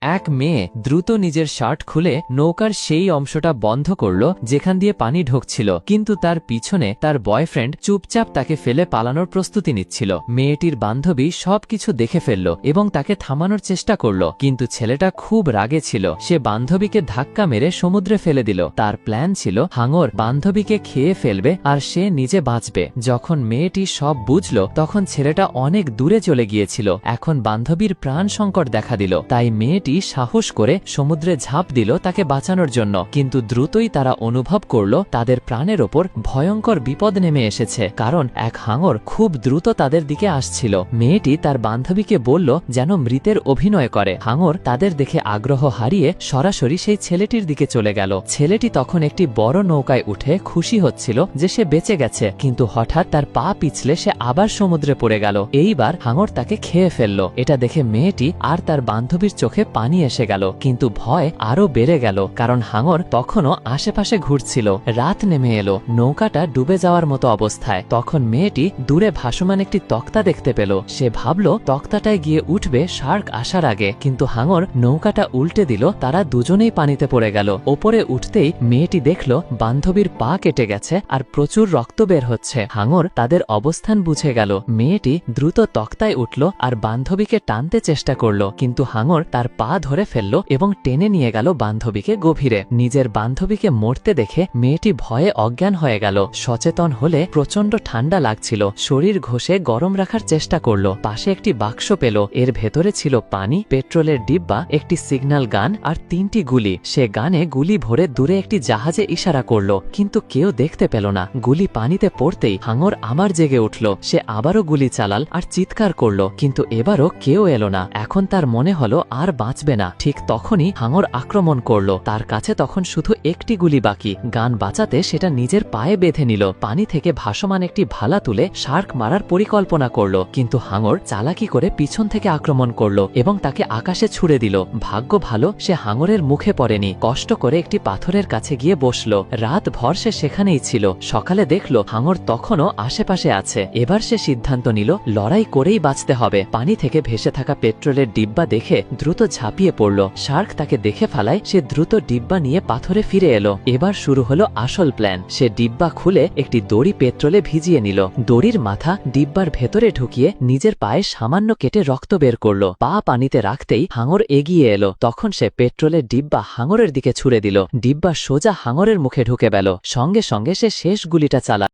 এক মেয়ে দ্রুত নিজের শার্ট খুলে নৌকার সেই অংশটা বন্ধ করল যেখান দিয়ে পানি ঢুকছিল, কিন্তু তার পিছনে তার বয়ফ্রেন্ড চুপচাপ তাকে ফেলে পালানোর প্রস্তুতি নিচ্ছিল। মেয়েটির বান্ধবী সবকিছু দেখে ফেলল এবং তাকে থামানোর চেষ্টা করল, কিন্তু ছেলেটা খুব রাগে ছিল। সে বান্ধবীকে ধাক্কা মেরে সমুদ্রে ফেলে দিল। তার প্ল্যান ছিল হাঙর বান্ধবীকে খেয়ে ফেলবে আর সে নিজে বাঁচবে। যখন মেয়েটি সব বুঝল তখন ছেলেটা অনেক দূরে চলে গিয়েছিল। এখন বান্ধবীর প্রাণ সংকট দেখা দিল, তাই মেয়েটি সাহস করে সমুদ্রে ঝাঁপ দিল তাকে বাঁচানোর জন্য। কিন্তু দ্রুতই তারা অনুভব করল তাদের প্রাণের ওপর ভয়ঙ্কর বিপদ নেমে এসেছে, কারণ এক হাঙর খুব দ্রুত তাদের দিকে আসছিল। মেয়েটি তার বান্ধবীকে বলল যেন মৃতের অভিনয় করে। হাঙর তাদের দেখে আগ্রহ হারিয়ে সরাসরি সেই ছেলেটির দিকে চলে গেল। ছেলেটি তখন একটি বড় নৌকায় উঠে খুশি হচ্ছিল যে সে বেঁচে গেছে, কিন্তু হঠাৎ তার পা পিছলে সে আবার সমুদ্রে পড়ে গেল। এইবার হাঙর তাকে খেয়ে ফেলল। এটা দেখে মেয়েটি আর তার বান্ধবীর চোখে পানি এসে গেল, কিন্তু ভয় আরো বেড়ে গেল, কারণ হাঙর তখনও আশেপাশে ঘুরছিল। রাত নেমে এলো, নৌকাটা ডুবে যাওয়ার মতো অবস্থায়। তখন মেয়েটি দূরে ভাসমান একটি তক্তা দেখতে পেল। সে ভাবল তক্তাটায় গিয়ে উঠবে শার্ক আসার আগে, কিন্তু হাঙর নৌকাটা উল্টে দিল। তারা দুজনেই পানিতে পড়ে গেল। ওপরে উঠতেই মেয়েটি দেখল বান্ধবীর পা কেটে গেছে আর প্রচুর রক্ত বের হচ্ছে। হাঙর তাদের অবস্থান বুঝে গেল। মেয়েটি দ্রুত তক্তায় উঠল আর বান্ধবীকে টানতে চেষ্টা করল, কিন্তু হাঙর তার পা ধরে ফেলল এবং টেনে নিয়ে গেল বান্ধবীকে গভীরে। নিজের বান্ধবীকে মরতে দেখে মেয়েটি ভয়ে অজ্ঞান হয়ে গেল। সচেতন হলে প্রচন্ড ঠান্ডা লাগছিল। শরীর ঘষে গরম রাখার চেষ্টা করল। পাশে একটি বাক্স পেল। এর ভেতরে ছিল পানি, পেট্রোলের ডিব্বা, একটি সিগন্যাল গান আর 3টি গুলি। সে গানে গুলি ভরে দূরে একটি জাহাজে ইশারা করল, কিন্তু কেউ দেখতে পেল না। গুলি পানিতে পড়তেই হাঙর আবার জেগে উঠল। সে আবারও গুলি চালাল আর চিৎকার করল, কিন্তু এবারও কেউ এলো না। এখন তার মনে হলো আর বাঁচবে না। ঠিক তখনই হাঙর আক্রমণ করল। তার কাছে তখন শুধু একটি গুলি বাকি। গান বাঁচাতে সেটা নিজের পায়ে বেঁধে নিল। পানি থেকে ভাসমান একটি ভালা তুলে শার্ক মারার পরিকল্পনা করল, কিন্তু হাঙর চালাকি করে পিছন থেকে আক্রমণ করল এবং তাকে আকাশে ছুড়ে দিল। ভাগ্য ভালো সে হাঙরের মুখে পড়েনি। কষ্ট করে একটি পাথরের কাছে গিয়ে বসল। রাত ভর সে সেখানেই ছিল। সকালে দেখল হাঙর তখনও আশেপাশে আছে। এবার সে সিদ্ধান্ত নিল লড়াই করেই বাঁচতে হবে। পানি থেকে ভেসে থাকা পেট্রোলের ডিব্বা দেখে দ্রুত ঝাঁপিয়ে পড়ল। শার্ক তাকে দেখে ফেলায় সে দ্রুত ডিব্বা নিয়ে পাথরে ফিরে এলো। এবার শুরু হলো আসল প্ল্যান। সে ডিব্বা খুলে একটি দড়ি পেট্রোলে ভিজিয়ে নিল। দড়ির মাথা ডিব্বার ভেতরে ঢুকিয়ে নিজের পায়ে সামান্য কেটে রক্ত বের করল। পা পানিতে রাখতেই হাঙর এগিয়ে এলো। তখন সে পেট্রোলের ডিব্বা হাঙরের দিকে ছুড়ে দিল। ডিব্বা সোজা হাঙরের মুখে ঢুকে গেল। সঙ্গে সঙ্গে সে শেষ গুলিটা চালাল।